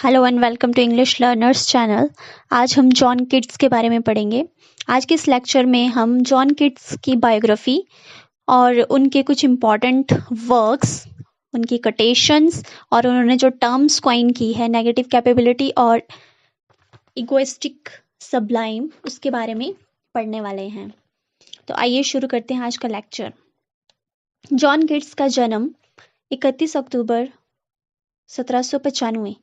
Hello and welcome to English learners channel. आज हम John Keats के बारे में पढ़ेंगे। आज के इस लेक्चर में हम जॉन किट्स की बायोग्राफी और उनके कुछ इम्पॉर्टेंट वर्क्स, उनकी कोटेशंस और उन्होंने जो टर्म्स कॉइन की है, नेगेटिव कैपेबिलिटी और इगोइस्टिक सबलाइम, उसके बारे में पढ़ने वाले हैं। तो आइए शुरू करते हैं आज का लेक्चर। जॉन किट्स का जन्म 31 अक्टूबर 1795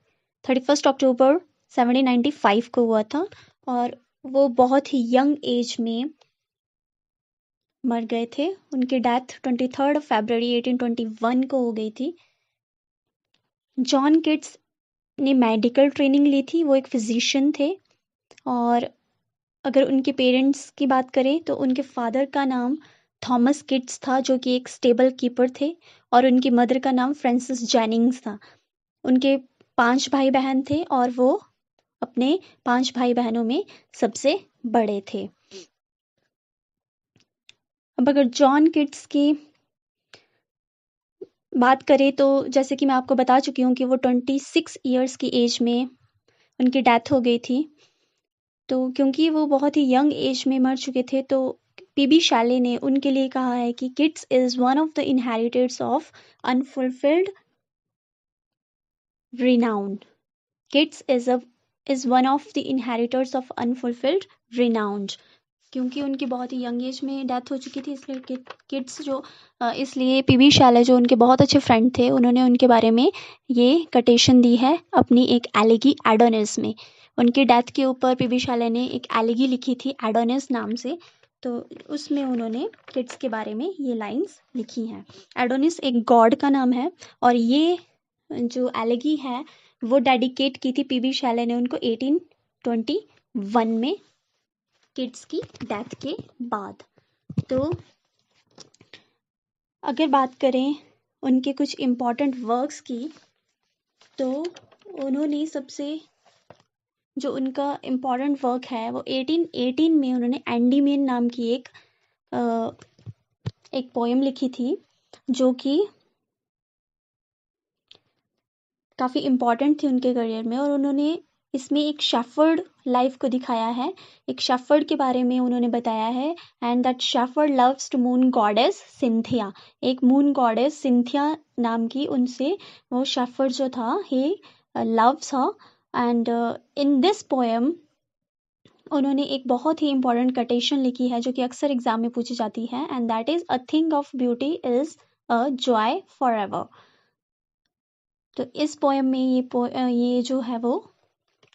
31 अक्टूबर 1795 को हुआ था और वो बहुत ही यंग एज में मर गए थे। उनकी डेथ 23 फरवरी 1821 को हो गई थी। जॉन किट्स ने मेडिकल ट्रेनिंग ली थी, वो एक फिजिशियन थे। और अगर उनके पेरेंट्स की बात करें तो उनके फादर का नाम थॉमस किट्स था, जो कि एक स्टेबल कीपर थे, और उनकी मदर का नाम फ्रांसिस जेनिंग्स था। उनके 5 भाई बहन थे और वो अपने 5 भाई बहनों में सबसे बड़े थे। अब अगर जॉन किट्स की बात करें तो जैसे कि मैं आपको बता चुकी हूँ कि वो 26 ईयर्स की एज में उनकी डेथ हो गई थी। तो क्योंकि वो बहुत ही यंग एज में मर चुके थे, तो पीबी शैले ने उनके लिए कहा है कि Keats is one of the inheritors of unfulfilled renown. Kids is one of the inheritors of unfulfilled renown. क्योंकि उनकी बहुत ही यंग एज में डेथ हो चुकी थी, इसलिए किड्स जो इसलिए पीबी शैले जो उनके बहुत अच्छे फ्रेंड थे, उन्होंने उनके बारे में ये कोटेशन दी है अपनी एक एलेगी एडोनिस में। उनकी डेथ के ऊपर पीबी शैले ने एक एलेगी लिखी थी एडोनिस नाम से, तो उसमें उन्होंने किड्स के बारे में ये लाइंस लिखी हैं। एडोनिस एक गॉड का नाम है और ये जो एलेगी है वो डेडिकेट की थी पीबी शैले ने उनको 1821 में, किड्स की डेथ के बाद। तो अगर बात करें उनके कुछ इम्पॉर्टेंट वर्क्स की, तो उन्होंने सबसे जो उनका इम्पॉर्टेंट वर्क है वो 1818 में उन्होंने एंडीमेन नाम की एक पोएम लिखी थी, जो कि काफ़ी इम्पॉर्टेंट थी उनके करियर में। और उन्होंने इसमें एक शेफर्ड लाइफ को दिखाया है, एक शेफर्ड के बारे में उन्होंने बताया है। And that shepherd loves to moon goddess Cynthia, एक मून गॉडेस सिंथिया नाम की, उनसे वो शेफर्ड जो था ही loves her. And in this poem उन्होंने एक बहुत ही इंपॉर्टेंट कोटेशन लिखी है जो कि अक्सर एग्जाम में पूछी जाती है, and that is a thing of beauty is a joy for ever. तो इस पोएम में ये जो है वो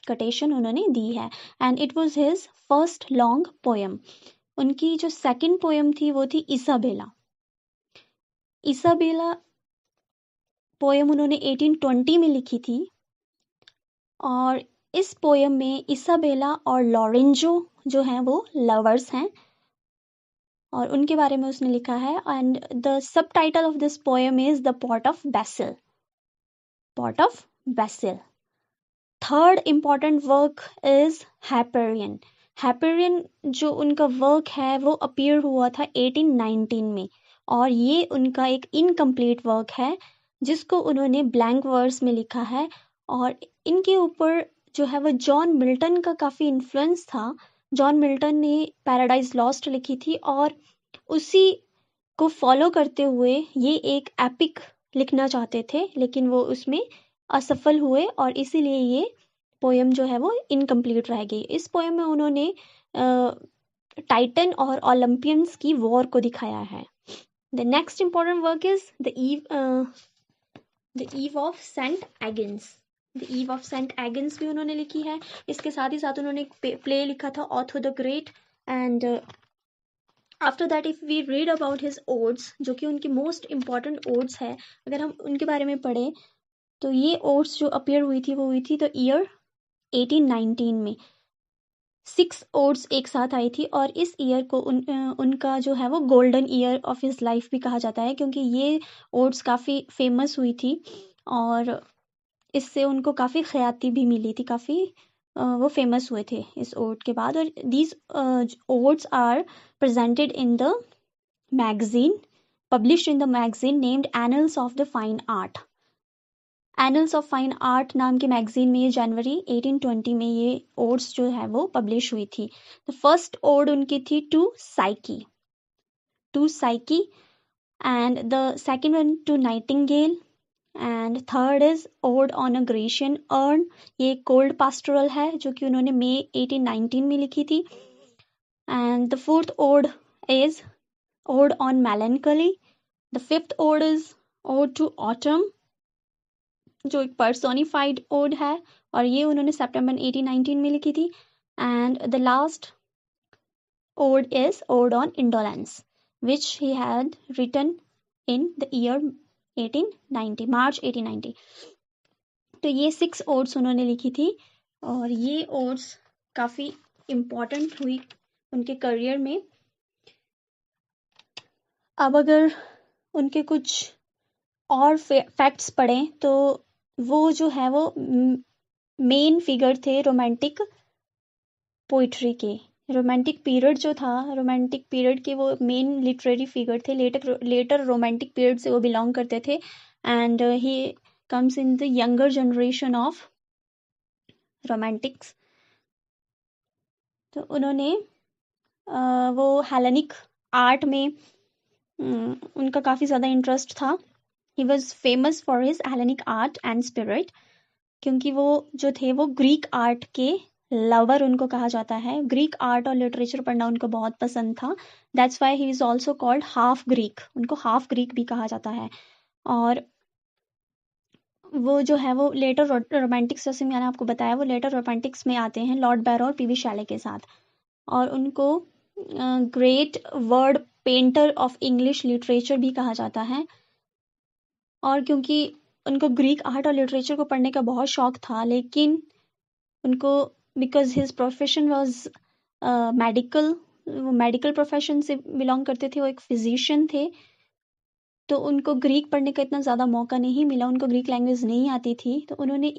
कोटेशन उन्होंने दी है, and it was his first long poem. उनकी जो सेकंड पोएम थी वो थी इसाबेला। इसाबेला पोएम उन्होंने 1820 में लिखी थी, और इस पोएम में इसाबेला और लॉरेंजो जो हैं वो लवर्स हैं, और उनके बारे में उसने लिखा है। And the subtitle of this poem is the pot of basil, pot of basil. Third important work is Hyperion. Hyperion जो उनका वर्क है वो अपीयर हुआ था 1819 में, और ये उनका एक इनकम्प्लीट वर्क है जिसको उन्होंने ब्लैंक वर्स में लिखा है। और इनके ऊपर जो है वो जॉन मिल्टन का काफ़ी इन्फ्लुएंस था। जॉन मिल्टन ने पैराडाइज लॉस्ट लिखी थी और उसी को फॉलो करते हुए ये एक एपिक लिखना चाहते थे, लेकिन वो उसमें असफल हुए और इसीलिए ये पोएम जो है वो इनकम्प्लीट रह गई। इस पोएम में उन्होंने टाइटन और ओलंपियंस की वॉर को दिखाया है। The next important work is the eve of Saint Agnes. The eve of Saint Agnes भी उन्होंने लिखी है। इसके साथ ही साथ उन्होंने एक प्ले लिखा था Otho the great. And after that if we read about his odes, जो कि उनकी मोस्ट इंपॉर्टेंट ओड्स है, अगर हम उनके बारे में पढ़ें तो ये ओड्स जो अपीयर हुई थी वो हुई थी द ईयर 1819 में। 6 ओड्स एक साथ आई थी, और इस ईयर को उनका जो है वो golden year of his life भी कहा जाता है, क्योंकि ये ओड्स काफ़ी फेमस हुई थी और इससे उनको काफ़ी ख्याति भी मिली थी, काफ़ी वो फेमस हुए थे इस ओड के बाद। और these odes are presented in the magazine, published in the magazine named Annals of the Fine Art. Annuls of fine art नाम के मैगजीन में ये जनवरी 1820 में ये ओड्स जो है वो पब्लिश हुई थी। द फर्स्ट ओड उनकी थी to Psyche, and the second one to nightingale, and third is ode on a Grecian urn, ये कोल्ड पास्टोरल है जो कि उन्होंने मई 1819 में लिखी थी। And the fourth ode is ode on melancholy, the fifth ode is ode to autumn जो एक पर्सोनिफाइड ओड है और ये उन्होंने सितंबर 1819 में लिखी थी। And the last ode is ode on indolence which he had written in the year 1890, March 1890। तो ये 6 ओड्स उन्होंने लिखी थी और ये ओड्स काफ़ी इम्पोर्टेंट हुई उनके करियर में। अब अगर उनके कुछ और फैक्ट्स पढ़ें तो वो जो है वो मेन फिगर थे रोमांटिक पोइट्री के। रोमांटिक पीरियड जो था, रोमांटिक पीरियड के वो मेन लिटरेरी फिगर थे। लेटर रोमांटिक पीरियड से वो बिलोंग करते थे and he comes in the younger generation of Romantics. तो उन्होंने वो हेलेनिक आर्ट में उनका काफ़ी ज़्यादा इंटरेस्ट था। He was famous for his Hellenic art and spirit, क्योंकि वो जो थे वो ग्रीक आर्ट के लवर उनको कहा जाता है। ग्रीक आर्ट और लिटरेचर पढ़ना उनको बहुत पसंद था। That's why he is also called half Greek, उनको हाफ ग्रीक भी कहा जाता है। और वो जो है वो लेटर रोमांटिक्स, जैसे मैंने आपको बताया, वो लेटर रोमांटिक्स में आते हैं लॉर्ड बैरो और पीवी शैले के साथ। और उनको great word painter of English literature भी कहा जाता है। और क्योंकि उनको ग्रीक आर्ट और लिटरेचर को पढ़ने का बहुत शौक था, लेकिन उनको because his profession was medical, वो मेडिकल प्रोफेशन से बिलोंग करते थे, वो एक फिजिशियन थे, तो उनको ग्रीक पढ़ने का इतना ज़्यादा मौका नहीं मिला, उनको ग्रीक लैंग्वेज नहीं आती थी। तो उन्होंने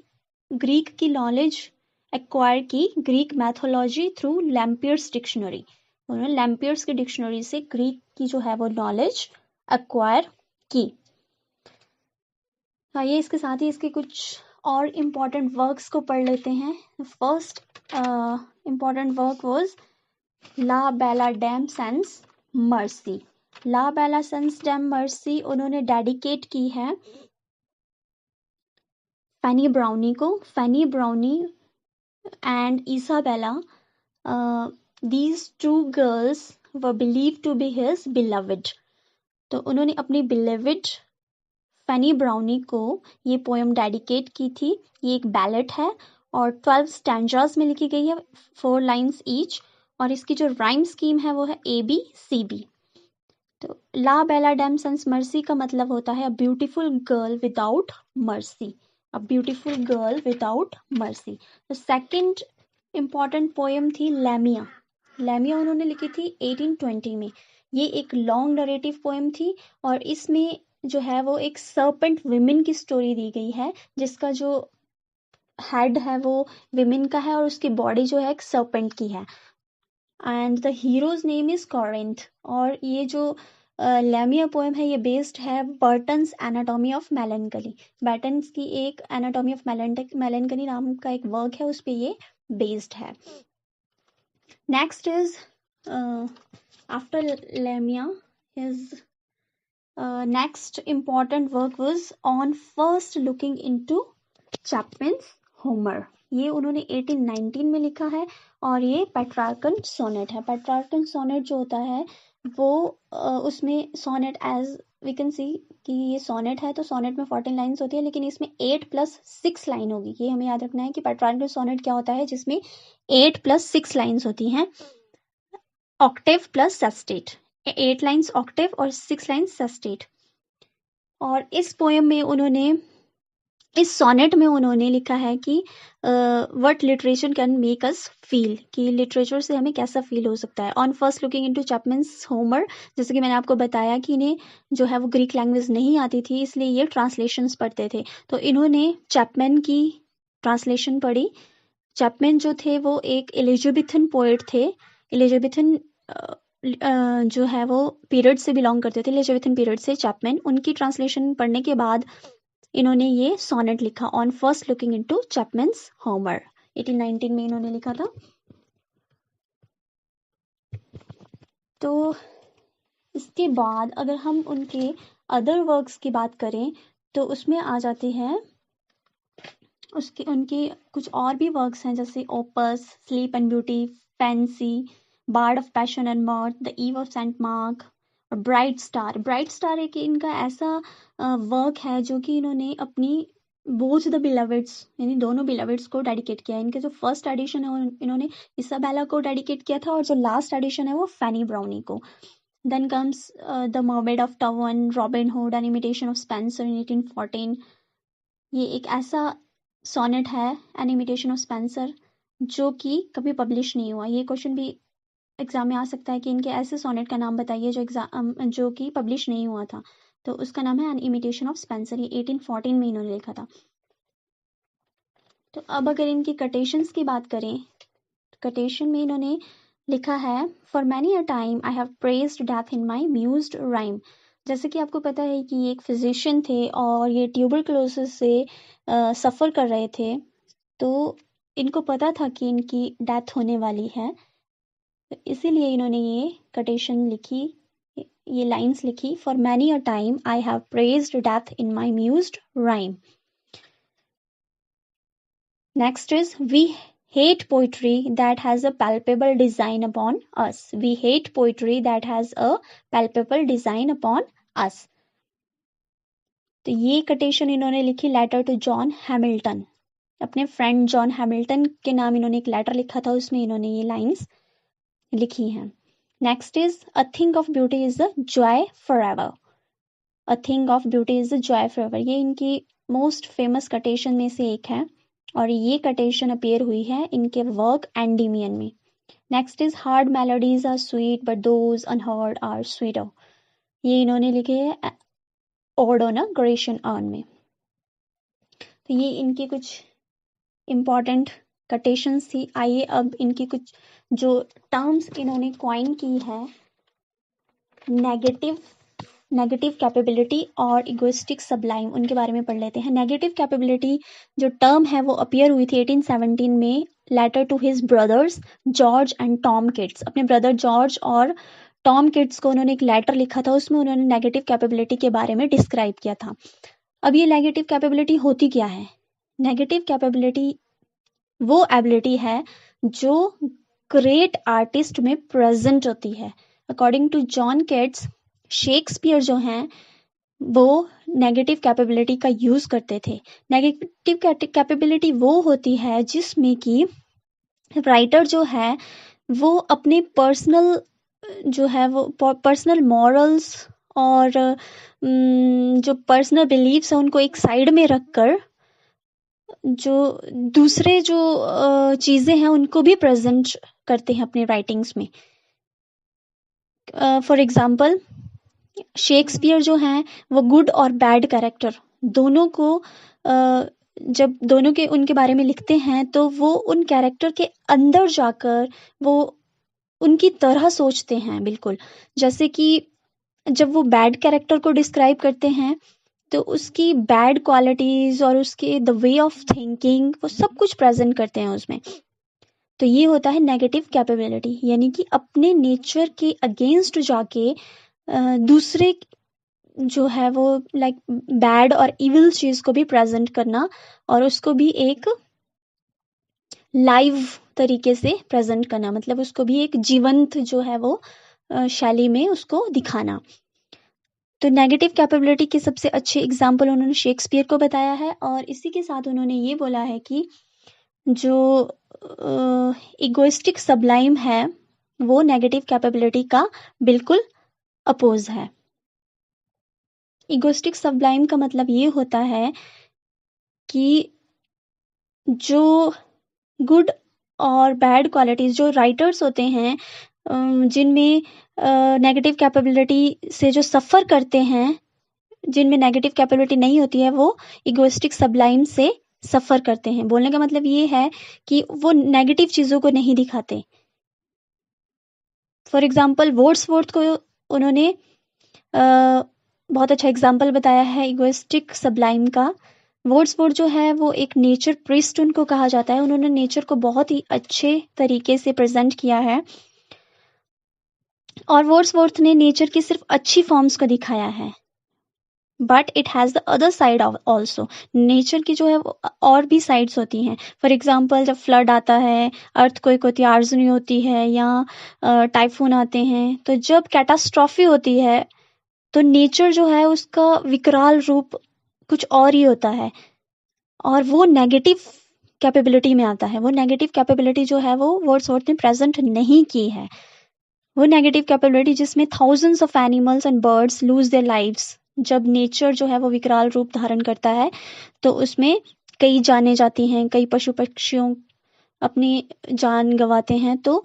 ग्रीक की नॉलेज एक्वायर की ग्रीक मैथोलॉजी थ्रू लैम्पियर्स डिक्शनरी। उन्होंने लैम्पियर्स की डिक्शनरी से ग्रीक की जो है वो नॉलेज एक्वायर की। आइए इसके साथ ही इसके कुछ और इम्पॉर्टेंट वर्क्स को पढ़ लेते हैं। First important work was la belle dame sans merci. La belle sans dame merci उन्होंने डेडिकेट की है फैनी ब्राउनी को। Fanny Brawne and Isabella, these two girls were believe to be his beloved. तो उन्होंने अपनी बिलविड फैनी Brawne को ये poem dedicate की थी। ये एक बैलेट है और 12 स्टैंजास में लिखी गई है, 4 लाइन्स ईच, और इसकी जो राइम स्कीम है वो है ABCB। तो ला बेला डेम सेंस मर्सी का मतलब होता है a beautiful girl without mercy, a beautiful girl without mercy. तो सेकेंड इम्पॉर्टेंट पोएम थी लैमिया। लैमिया उन्होंने लिखी थी 1820 में। ये एक लॉन्ग नरेटिव पोएम थी और इसमें जो है वो एक सर्पेंट विमेन की स्टोरी दी गई है, जिसका जो हेड है वो विमेन का है और उसकी बॉडी जो है एक सर्पेंट की है। And the heroes name is Corinth. और ये जो लैमिया पोएम है ये बेस्ड है बर्टन्स एनाटॉमी ऑफ मेलनकली। बर्टन्स की एक एनाटॉमी ऑफ मेलनकली नाम का एक वर्क है, उस पर ये बेस्ड है। Next is after Lamia his next important work was on first looking into Chapman's Homer। ये उन्होंने 1819 में लिखा है और ये पेट्रार्कन सोनेट है। पेट्रार्कन सोनेट जो होता है वो उसमें sonnet as we can see कि ये सोनेट है, तो सोनेट में 14 लाइन्स होती है, लेकिन इसमें 8 + 6 लाइन होगी। ये हमें याद रखना है कि पेट्रार्कन सोनेट क्या होता है, जिसमें 8 + 6 लाइन्स होती हैं, Octave plus sestet. 8 lines Octave और 6 लाइन्स सेस्टेट। और इस पोएम में उन्होंने, इस सोनेट में उन्होंने लिखा है कि what literature can make us feel, कि लिटरेचर से हमें कैसा फील हो सकता है। On first looking into Chapman's Homer, जैसे कि मैंने आपको बताया कि इन्हें जो है वो ग्रीक लैंग्वेज नहीं आती थी, इसलिए ये ट्रांसलेशंस पढ़ते थे। तो इन्होंने चैपमैन की ट्रांसलेशन पढ़ी। चैपमैन जो थे वो एक एलिजाबेथन पोएट थे। एलिजाबेथन जो है वो पीरियड से बिलोंग करते थे, एलिजाबेथन पीरियड से चैपमैन। उनकी ट्रांसलेशन पढ़ने के बाद इन्होंने ये सोनेट लिखा on first looking into Chapman's Homer. 1819 में इन्होंने लिखा था। तो इसके बाद अगर हम उनके अदर वर्क्स की बात करें तो उसमें आ जाती है उनकी कुछ और भी वर्क्स हैं, जैसे opus, sleep and beauty, fancy, bard of passion and mirth, the eve of Saint Mark और ब्राइट स्टार। ब्राइट स्टार एक इनका ऐसा वर्क है जो कि इन्होंने अपनी बोथ द बिलवेड्स यानी दोनों बिलवेड्स को डेडिकेट किया है। इनके जो फर्स्ट एडिशन है वो इन्होंने इसाबेला को डेडिकेट किया था और जो लास्ट एडिशन है वो फैनी ब्राउनी को। Then comes the mermaid of tavern, Robin Hood, an imitation of Spenser in 1814। ये एक ऐसा सोनेट है, एन इमिटेशन ऑफ स्पेंसर, जो कि कभी पब्लिश नहीं हुआ। ये क्वेश्चन भी एग्जाम में आ सकता है कि इनके ऐसे सोनेट का नाम बताइए जो कि पब्लिश नहीं हुआ था, तो उसका नाम है एन इमिटेशन ऑफ स्पेंसर। ये 1814 में इन्होंने लिखा था। तो अब अगर इनकी कटेशंस की बात करें, कटेशन में इन्होंने लिखा है, for many a time I have praised death in my mused rhyme. जैसे कि आपको पता है कि ये एक फिजिशियन थे और ये ट्यूबरक्लोसिस से सफ़र कर रहे थे, तो इनको पता था कि इनकी डेथ होने वाली है, तो इसीलिए इन्होंने ये कटेशन लिखी, ये लाइंस लिखी, for many a time I have praised death in my mused rhyme. Next is we hate poetry that has a palpable design upon us. We hate poetry that has a palpable design upon us. तो ये कटेशन इन्होंने लिखी letter to John Hamilton, अपने friend John Hamilton के नाम इन्होंने एक letter लिखा था, उसमें इन्होंने ये लाइंस लिखी हैं। Next is a thing of beauty is a joy forever. A thing of beauty is a joy forever, ये इनकी मोस्ट फेमस कटेशन में से एक है और ये कटेशन अपीयर हुई है इनके वर्क एंडीमियन में। Next is hard melodies are sweet but those unheard are sweeter, ये इन्होंने लिखे है ode on a Grecian urn में। तो ये इनकी कुछ इम्पॉर्टेंट कटेशंस थी। आइए अब इनकी कुछ जो टर्म्स इन्होंने क्वाइन की है, नेगेटिव कैपेबिलिटी और इगोइस्टिक सबलाइम, उनके बारे में पढ़ लेते हैं। नेगेटिव कैपेबिलिटी जो टर्म है वो अपीयर हुई थी 1817 में letter to his brothers George and Tom Keats. अपने ब्रदर जॉर्ज और टॉम किट्स को उन्होंने एक लेटर लिखा था, उसमें उन्होंने नेगेटिव कैपेबिलिटी के बारे में डिस्क्राइब किया था। अब ये नेगेटिव कैपेबिलिटी होती क्या है? नेगेटिव कैपेबिलिटी वो एबिलिटी है जो ग्रेट आर्टिस्ट में प्रेजेंट होती है। According to John Keats, Shakespeare जो हैं वो नेगेटिव कैपेबिलिटी का यूज करते थे। नेगेटिव कैपेबिलिटी वो होती है जिसमें कि राइटर जो है वो अपने पर्सनल जो है वो पर्सनल मॉरल्स और जो पर्सनल बिलीव्स है उनको एक साइड में रखकर जो दूसरे जो चीजें हैं उनको भी प्रेजेंट करते हैं अपने राइटिंग्स में। फॉर एग्जाम्पल शेक्सपियर जो हैं वो गुड और बैड कैरेक्टर दोनों को जब दोनों के उनके बारे में लिखते हैं तो वो उन कैरेक्टर के अंदर जाकर वो उनकी तरह सोचते हैं बिल्कुल। जैसे कि जब वो बैड कैरेक्टर को डिस्क्राइब करते हैं तो उसकी बैड क्वालिटीज और उसके द वे ऑफ थिंकिंग वो सब कुछ प्रेजेंट करते हैं उसमें। तो ये होता है नेगेटिव कैपेबिलिटी, यानी कि अपने नेचर के अगेंस्ट जाके दूसरे जो है वो लाइक बैड और इविल चीज को भी प्रेजेंट करना और उसको भी एक लाइव तरीके से प्रेजेंट करना, मतलब उसको भी एक जीवंत जो है वो शैली में उसको दिखाना। तो नेगेटिव कैपेबिलिटी के सबसे अच्छे एग्जाम्पल उन्होंने शेक्सपियर को बताया है और इसी के साथ उन्होंने ये बोला है कि जो इगोइस्टिक सबलाइम है वो नेगेटिव कैपेबिलिटी का बिल्कुल अपोज है। इगोइस्टिक सबलाइम का मतलब ये होता है कि जो गुड और बैड क्वालिटीज जो राइटर्स होते हैं जिनमें नेगेटिव कैपेबिलिटी से जो सफ़र करते हैं, जिनमें नेगेटिव कैपेबिलिटी नहीं होती है, वो इगोइस्टिक सबलाइम से सफ़र करते हैं। बोलने का मतलब ये है कि वो नेगेटिव चीज़ों को नहीं दिखाते। फॉर एग्जाम्पल वर्ड्सवर्थ को उन्होंने बहुत अच्छा एग्जाम्पल बताया है इगोइस्टिक सब्लाइम का। वर्ड्सवर्थ जो है वो एक नेचर प्रिस्ट उनको कहा जाता है। उन्होंने नेचर को बहुत ही अच्छे तरीके से प्रेजेंट किया है और वर्ड्सवर्थ ने नेचर की सिर्फ अच्छी फॉर्म्स को दिखाया है, but it has the other side also. Nature की जो है और भी साइड्स होती हैं। फॉर एग्जाम्पल जब फ्लड आता है, अर्थक्वेक होती है, आर्जनी होती है, या टाइफून आते हैं, तो जब कैटास्ट्रॉफी होती है तो नेचर जो है उसका विकराल रूप कुछ और ही होता है और वो नेगेटिव कैपेबिलिटी में आता है। वो नेगेटिव कैपेबिलिटी जो है वो वर्ड्सवर्थ ने प्रेजेंट नहीं की है। वो नेगेटिव कैपेबिलिटी जिसमें thousands of animals and birds lose their lives. जब नेचर जो है वो विकराल रूप धारण करता है तो उसमें कई जाने जाती हैं, कई पशु पक्षियों अपनी जान गंवाते हैं। तो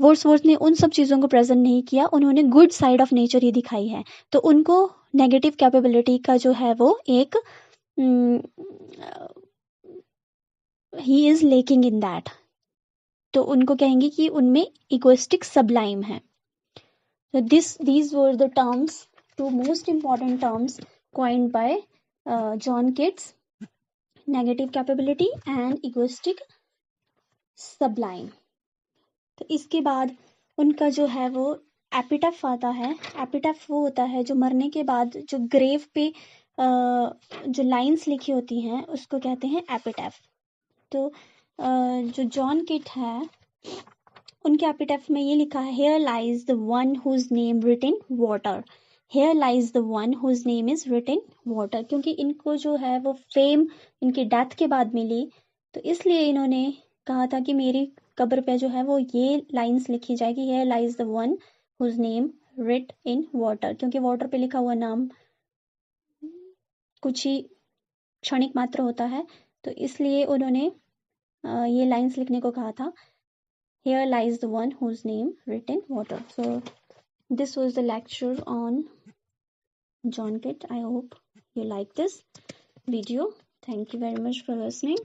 वर्ड्सवर्थ ने उन सब चीज़ों को प्रेजेंट नहीं किया, उन्होंने गुड साइड ऑफ नेचर ही दिखाई है। तो उनको नेगेटिव कैपेबिलिटी का जो है वो एक he is lacking in that, तो उनको कहेंगे कि उनमें इगोइस्टिक सब्लाइम है। So these were the terms, two most important terms coined by John Keats: negative capability and egoistic sublime. तो इसके बाद उनका जो है वो एपिटफ आता है। एपिटफ वो होता है जो मरने के बाद जो ग्रेव पे जो लाइंस लिखी होती हैं उसको कहते हैं एपिटफ। तो जो जॉन किट है उनके एपिटफ में ये लिखा है, here lies the one whose name written water. Here lies the one whose name is written water, क्योंकि इनको जो है वो फेम इनकी डेथ के बाद मिली, तो इसलिए इन्होंने कहा था कि मेरी कब्र पे जो है वो ये लाइंस लिखी जाएगी, here lies the one whose name writ in water, क्योंकि वाटर पे लिखा हुआ नाम कुछ ही क्षणिक मात्र होता है, तो इसलिए उन्होंने ये लाइंस लिखने को कहा था, here lies the one whose name written in water. So this was the lecture on John Kitt. I hope you like this video. Thank you very much for listening.